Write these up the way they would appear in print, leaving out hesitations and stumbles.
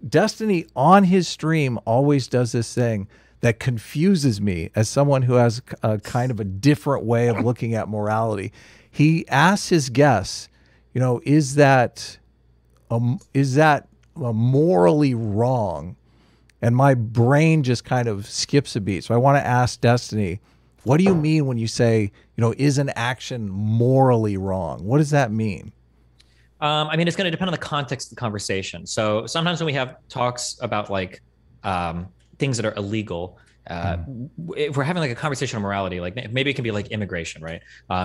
Destiny on his stream always does this thing that confuses me as someone who has a kind of a different way of looking at morality. He asks his guests, you know, is that morally wrong? And my brain just kind of skips a beat. So I want to ask Destiny, what do you mean when you say, you know, is an action morally wrong? What does that mean? I mean, it's going to depend on the context of the conversation. So sometimes when we have talks about like things that are illegal, if we're having like a conversation on morality, like maybe it can be like immigration, right?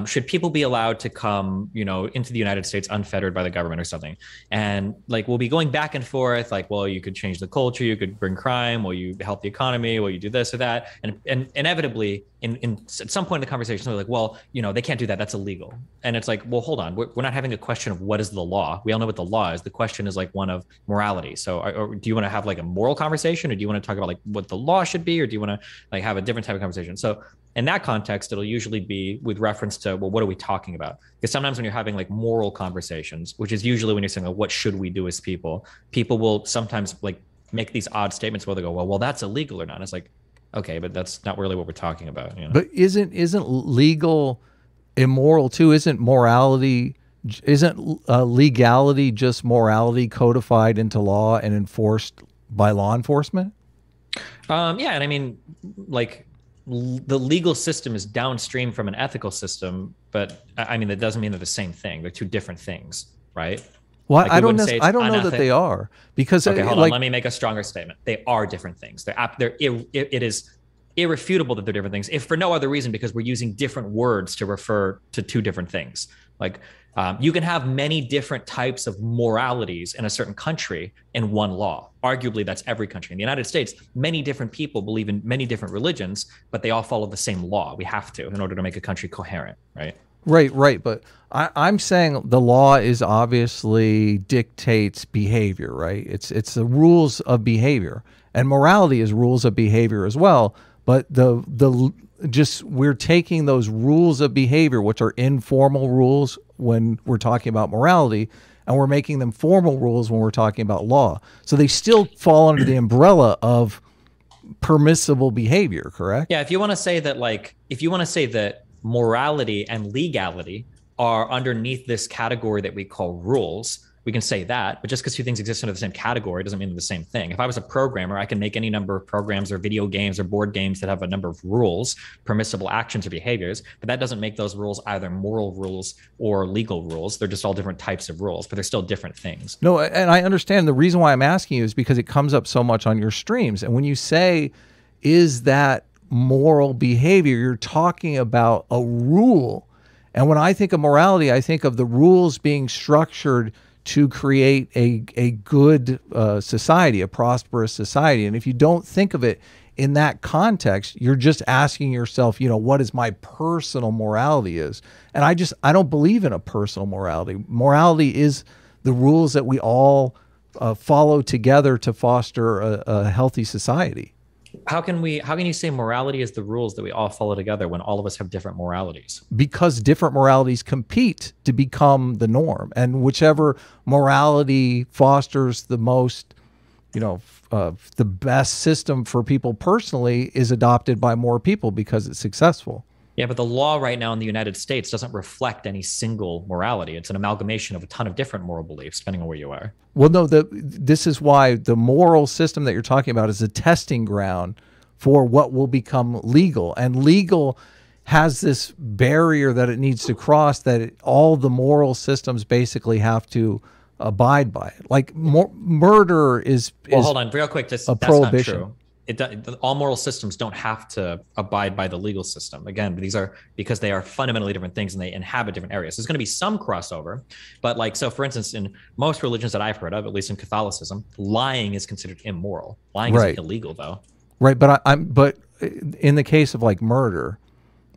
Should people be allowed to come, you know, into the United States unfettered by the government or something? And like, we'll be going back and forth, like, well, you could change the culture, you could bring crime, will you help the economy, will you do this or that? And inevitably, at some point in the conversation, they're like, well, you know, they can't do that. That's illegal. And it's like, well, hold on. We're not having a question of what is the law. We all know what the law is. The question is like one of morality. So or do you want to have like a moral conversation, or do you want to talk about like what the law should be? Or do you want to like have a different type of conversation? So in that context, it'll usually be with reference to, well, what are we talking about? Because sometimes when you're having like moral conversations, which is usually when you're saying, like, what should we do as people will sometimes like make these odd statements where they go, well, that's illegal or not. And it's like, okay, but that's not really what we're talking about. You know? But isn't legal immoral too? Isn't legality just morality codified into law and enforced by law enforcement? Yeah, and I mean, like the legal system is downstream from an ethical system, but I mean that doesn't mean they're the same thing. They're two different things, right? Well, like I don't know that they are, because okay, hold on. Let me make a stronger statement. They are different things. It is irrefutable that they're different things, if for no other reason because we're using different words to refer to two different things. Like you can have many different types of moralities in a certain country in one law. Arguably, that's every country. In the United States, many different people believe in many different religions, but they all follow the same law. We have to in order to make a country coherent, right? Right. But I'm saying the law is obviously dictates behavior, right? It's the rules of behavior, and morality is rules of behavior as well. But we're taking those rules of behavior, which are informal rules when we're talking about morality, and we're making them formal rules when we're talking about law. So they still fall under the umbrella of permissible behavior, correct? Yeah. If you want to say that morality and legality are underneath this category that we call rules, we can say that, but just because two things exist under the same category doesn't mean they're the same thing. If I was a programmer, I can make any number of programs or video games or board games that have a number of rules, permissible actions or behaviors, but that doesn't make those rules either moral rules or legal rules. They're just all different types of rules, but they're still different things. No, and I understand. The reason why I'm asking you is because it comes up so much on your streams. And when you say, is that moral behavior, you're talking about a rule. And when I think of morality, I think of the rules being structured to create a good society, a prosperous society. And if you don't think of it in that context, you're just asking yourself, you know, what is my personal morality is. And I don't believe in a personal morality. Morality is the rules that we all follow together to foster a healthy society. How can you say morality is the rules that we all follow together when all of us have different moralities? Because different moralities compete to become the norm, and whichever morality fosters the most, you know, the best system for people personally is adopted by more people because it's successful. Yeah, but the law right now in the United States doesn't reflect any single morality. It's an amalgamation of a ton of different moral beliefs, depending on where you are. Well, no, this is why the moral system that you're talking about is a testing ground for what will become legal. And legal has this barrier that it needs to cross, that all the moral systems basically have to abide by it. Like murder is hold on, real quick. That's prohibition. Not true. All moral systems don't have to abide by the legal system. Again, these are because they are fundamentally different things and they inhabit different areas. There's going to be some crossover, but like, so for instance, in most religions that I've heard of, at least in Catholicism, lying is considered immoral. Lying isn't illegal though. Right. But but in the case of like murder,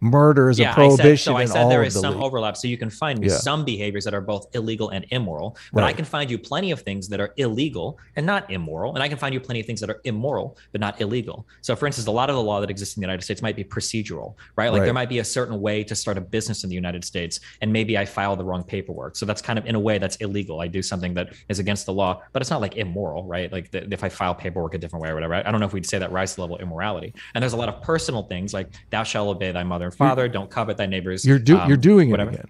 murder is a prohibition. I said all there of is the some league. overlap. So you can find me some behaviors that are both illegal and immoral, but I can find you plenty of things that are illegal and not immoral. And I can find you plenty of things that are immoral, but not illegal. So for instance, a lot of the law that exists in the United States might be procedural, right? Like there might be a certain way to start a business in the United States, and maybe I file the wrong paperwork. So that's kind of, in a way, that's illegal. I do something that is against the law, but it's not like immoral, right? Like if I file paperwork a different way or whatever, I don't know if we'd say that rise to the level of immorality. And there's a lot of personal things like thou shalt obey thy mother and father, don't covet thy neighbors. You're doing it again.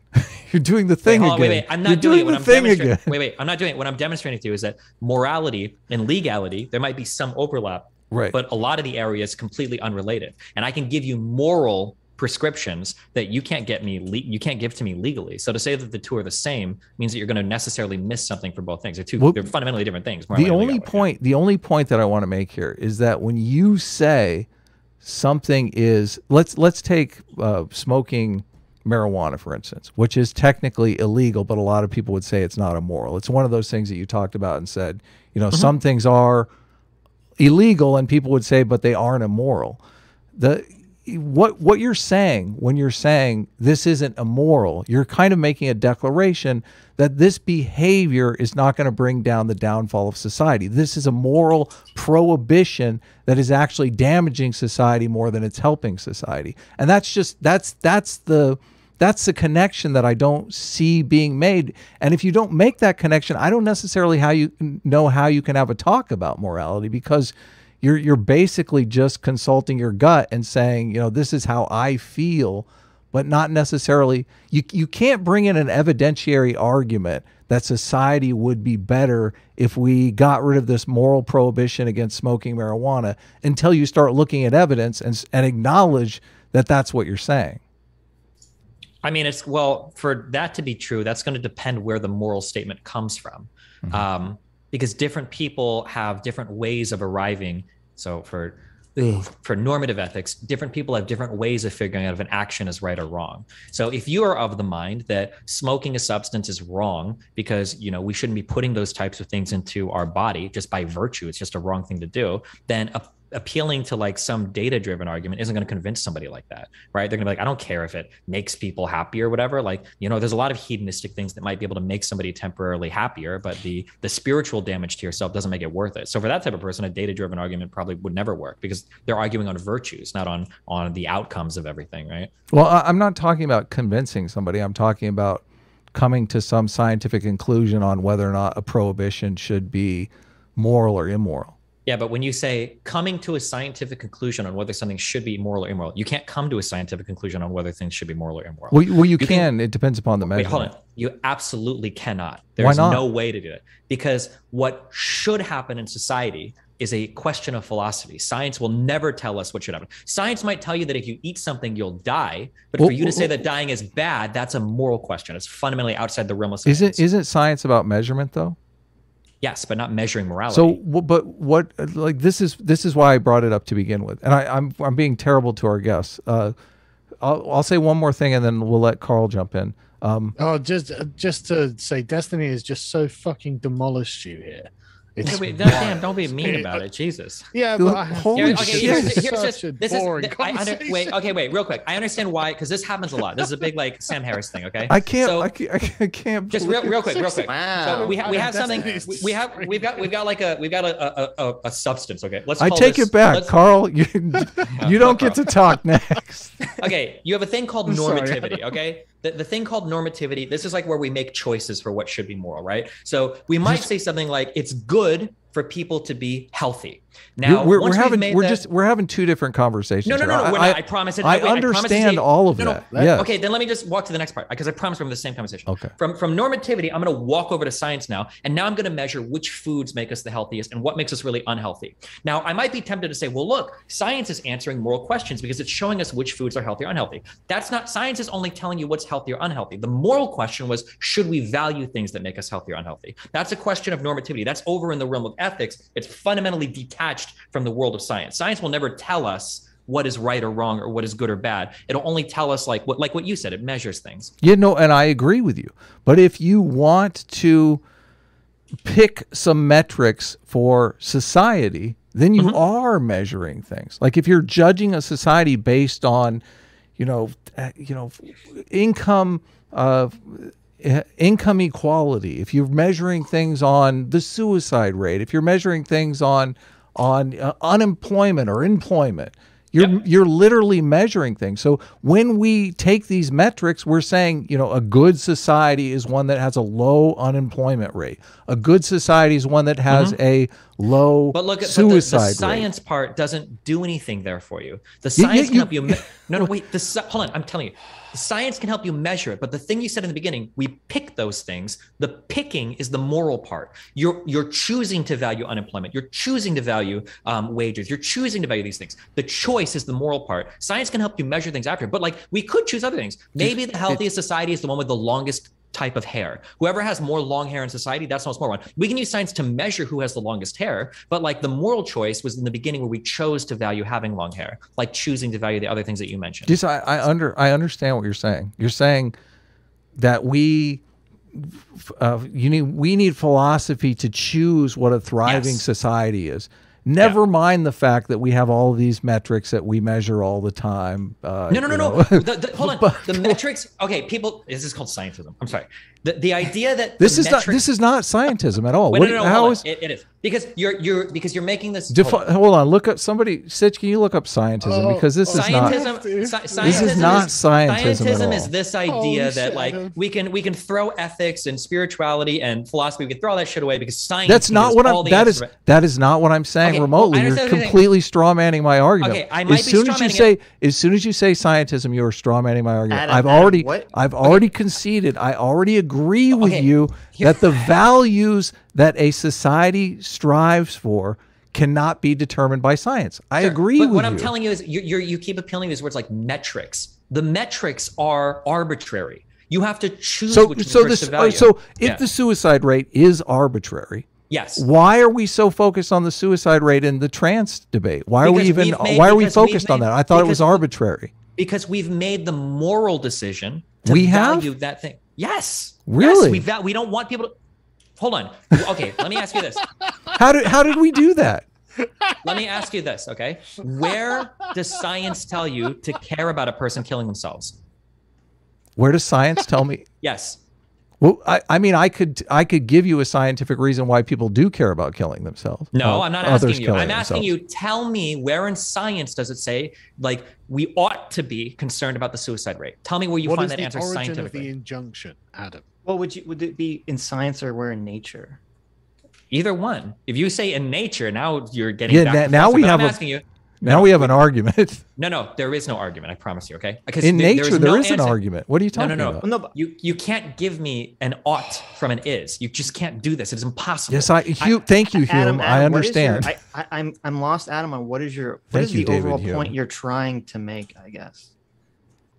You're doing the thing again. Wait. I'm not doing it. What I'm demonstrating. Wait. I'm not doing it. What I'm demonstrating to you is that morality and legality, there might be some overlap, but a lot of the area is completely unrelated. And I can give you moral prescriptions that you can't give to me legally. So to say that the two are the same means that you're going to necessarily miss something for both things. They're fundamentally different things. The only point that I want to make here is that when you say something is, let's take smoking marijuana, for instance, which is technically illegal, but a lot of people would say it's not immoral. It's one of those things that you talked about and said, some things are illegal and people would say, but they aren't immoral. What you're saying when you're saying this isn't immoral, you're kind of making a declaration that this behavior is not going to bring down the downfall of society. This is a moral prohibition that is actually damaging society more than it's helping society. And that's the connection that I don't see being made. And if you don't make that connection, I don't necessarily know how you can have a talk about morality, because you're basically just consulting your gut and saying, this is how I feel, but not necessarily. You can't bring in an evidentiary argument that society would be better if we got rid of this moral prohibition against smoking marijuana until you start looking at evidence and acknowledge that that's what you're saying. I mean, for that to be true, that's going to depend where the moral statement comes from. Because different people have different ways of arriving. So for normative ethics, different people have different ways of figuring out if an action is right or wrong. So if you are of the mind that smoking a substance is wrong because, we shouldn't be putting those types of things into our body just by virtue, it's just a wrong thing to do, then appealing to like some data-driven argument isn't going to convince somebody like that, right? They're gonna be like, I don't care if it makes people happy or whatever. Like, there's a lot of hedonistic things that might be able to make somebody temporarily happier, but the spiritual damage to yourself doesn't make it worth it. So for that type of person, a data-driven argument probably would never work, because they're arguing on virtues, not on the outcomes of everything, right? Well, I'm not talking about convincing somebody. I'm talking about coming to some scientific conclusion on whether or not a prohibition should be moral or immoral. Yeah, but when you say coming to a scientific conclusion on whether something should be moral or immoral, you can't come to a scientific conclusion on whether things should be moral or immoral. Well, you can. It depends upon the measurement. Wait, hold on. You absolutely cannot. There's no way to do it. Because what should happen in society is a question of philosophy. Science will never tell us what should happen. Science might tell you that if you eat something, you'll die. But for you to say that dying is bad, that's a moral question. It's fundamentally outside the realm of science. Isn't science about measurement, though? Yes, but not measuring morality. So, but what? Like this is why I brought it up to begin with, and I'm being terrible to our guests. I'll say one more thing, and then we'll let Carl jump in. Just to say, Destiny has just so fucking demolished you here. Damn, don't be mean about it, Jesus. Yeah, but holy shit. Wait, real quick. I understand why, because this happens a lot. This is a big like Sam Harris thing, okay? I can't. Just real quick. Wow. So we have something. We've got a substance. Okay, I take it back, Carl. You don't get to talk next. Okay, you have a thing called normativity. Okay. The thing called normativity, this is like where we make choices for what should be moral, right? So we might say something like it's good for people to be healthy. Now, we're having two different conversations. No, we're not. I promise it. I understand all of that. Yeah. Okay, then let me just walk to the next part, because I promise we're in the same conversation. Okay. From normativity, I'm going to walk over to science now, and now I'm going to measure which foods make us the healthiest and what makes us really unhealthy. Now, I might be tempted to say, well, look, science is answering moral questions because it's showing us which foods are healthy or unhealthy. That's not, science is only telling you what's healthy or unhealthy. The moral question was, should we value things that make us healthy or unhealthy? That's a question of normativity. That's over in the realm of ethics. It's fundamentally detached from the world of science. Science will never tell us what is right or wrong or what is good or bad. It'll only tell us like what you said, it measures things. Yeah, no, and I agree with you. But if you want to pick some metrics for society, then you are measuring things. Like if you're judging a society based on, income income equality, if you're measuring things on the suicide rate, if you're measuring things on unemployment or employment, you're literally measuring things. So when we take these metrics, we're saying, a good society is one that has a low unemployment rate. A good society is one that has a low suicide rate. The science part doesn't do anything there for you. The science can help you. Wait. Hold on. I'm telling you. The science can help you measure it, but the thing you said in the beginning, we pick those things. The picking is the moral part. You're choosing to value unemployment. You're choosing to value wages. You're choosing to value these things. The choice is the moral part. Science can help you measure things after, but we could choose other things. Maybe the healthiest society is the one with the longest type of hair. Whoever has more long hair in society, that's the most moral one. We can use science to measure who has the longest hair, but the moral choice was in the beginning where we chose to value having long hair, like choosing to value the other things that you mentioned. Yes, I understand what you're saying. You're saying that we need philosophy to choose what a thriving society is. Never mind the fact that we have all of these metrics that we measure all the time. No. Hold on. The metrics. Okay, people. This is called scientism. I'm sorry. The idea that this is not scientism at all. Wait, no. It is because you're making this. Hold on. Look up somebody. Sitch, can you look up scientism, because this is not. This is not scientism. Scientism is this idea that we can throw ethics and spirituality and philosophy. We can throw all that shit away because science. That's not what I'm. That is not what I'm saying. Remotely, you're completely strawmanning my argument. Okay, I might be strawmanning it. As soon as you say scientism, you're strawmanning my argument. I've already conceded. I already agree with you that the values that a society strives for cannot be determined by science. I agree with you. What I'm telling you is you keep appealing these words like metrics. The metrics are arbitrary. You have to choose which metrics to value. So if the suicide rate is arbitrary, yes. Why are we so focused on the suicide rate in the trans debate? Why are we focused on that? I thought it was arbitrary. Because we've made the moral decision to value that thing. Yes. Really? Yes, we don't want people to. Hold on. Okay, let me ask you this. How did we do that? Let me ask you this, okay? Where does science tell you to care about a person killing themselves? Where does science tell me? Yes. Well, I could give you a scientific reason why people do care about killing themselves. No, I'm not asking you. I'm asking you, tell me where in science does it say we ought to be concerned about the suicide rate? Tell me where you find that answer scientifically. What is the origin of the injunction, Adam? Well, would it be in science or where in nature? Either one. If you say in nature, now you're getting back. Now we have asking you. Now we have an argument. No, there is no argument. I promise you. Okay. Because in nature, there is an argument. What are you talking about? No, but you can't give me an ought from an is. You just can't do this. It is impossible. Yes, thank you, Hume. Adam, I understand. I'm lost, Adam. On what is the overall point you're trying to make? I guess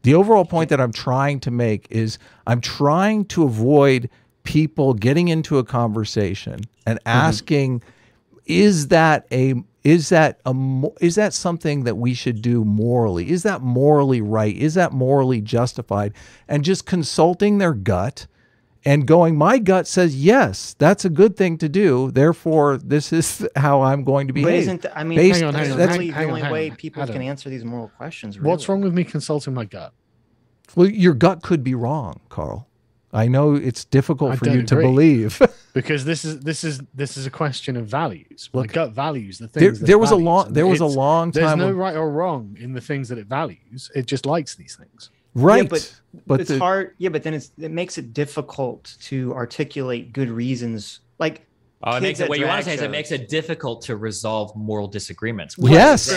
the overall point that I'm trying to make is I'm trying to avoid people getting into a conversation and asking, is that something that we should do morally? Is that morally right? Is that morally justified? And just consulting their gut and going, my gut says, yes, that's a good thing to do. Therefore, this is how I'm going to behave. But that's the only way people can answer these moral questions. Really. What's wrong with me consulting my gut? Well, your gut could be wrong, Carl. I know it's difficult for you to believe because this is a question of values. My gut values the things. There was a long time. There's no right or wrong in the things that it values. It just likes these things. Right, but it's hard. Yeah, but then it makes it difficult to articulate good reasons. Like it makes it. What you want to say is it makes it difficult to resolve moral disagreements. Yes,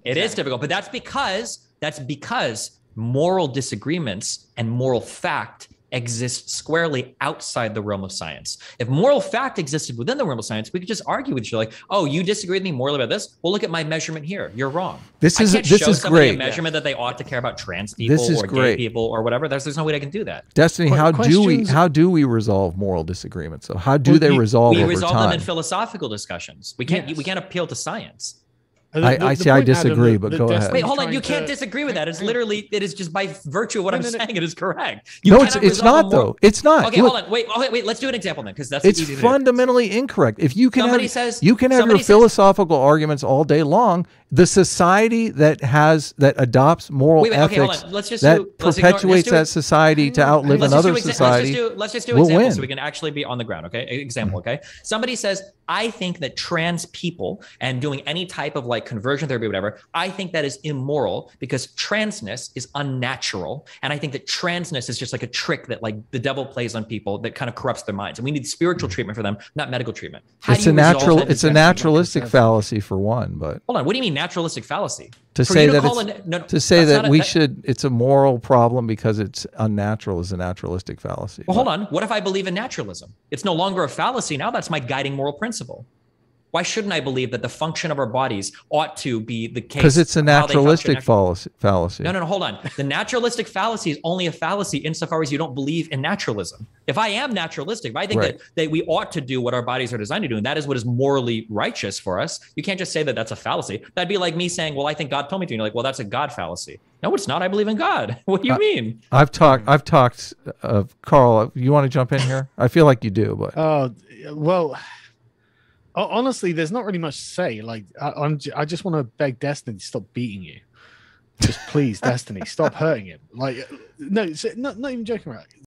it is difficult, but that's because moral disagreements and moral fact exists squarely outside the realm of science. If moral fact existed within the realm of science, we could just argue with each other like, oh, you disagree with me morally about this? Well, look at my measurement here. You're wrong. This is somebody great. A measurement that they ought to care about trans people or gay people or whatever. There's no way I can do that. Destiny, how do we resolve moral disagreements? So how do they resolve over time? We resolve them in philosophical discussions. We can't appeal to science. I see. I disagree, but go ahead. Wait, hold on. You can't disagree with that. It's literally, it is just by virtue of what I'm saying, it is correct. No, it's not though. It's not. Okay, hold on. Wait. Let's do an example then, because that's it's easy to fundamentally incorrect. If you can somebody have, says, you can have your philosophical arguments all day long. The society that adopts moral ethics perpetuates that society to outlive another society. Let's just do examples so we can actually be on the ground. Okay, example. Okay, somebody says, I think that trans people and doing any type of like conversion therapy, whatever, I think that is immoral because transness is unnatural, and I think that transness is just like a trick that like the devil plays on people that kind of corrupts their minds, and we need spiritual treatment for them, not medical treatment. It's a naturalistic fallacy for one, but hold on. What do you mean naturalistic fallacy? To say that it's a moral problem because it's unnatural is a naturalistic fallacy. Well, hold on. What if I believe in naturalism? It's no longer a fallacy. Now that's my guiding moral principle. Why shouldn't I believe that the function of our bodies ought to be the case? Because it's a naturalistic fallacy. No, hold on. The naturalistic fallacy is only a fallacy insofar as you don't believe in naturalism. If I am naturalistic, if I think that we ought to do what our bodies are designed to do, and that is what is morally righteous for us, you can't just say that that's a fallacy. That'd be like me saying, well, I think God told me to. And you're like, well, that's a God fallacy. No, it's not. I believe in God. What do you mean? I've talked, Carl, you want to jump in here? I feel like you do, but. Well... Honestly, there's not really much to say. Like, I just want to beg Destiny to stop beating you. Just please, Destiny, stop hurting him. Like, no, not even joking around.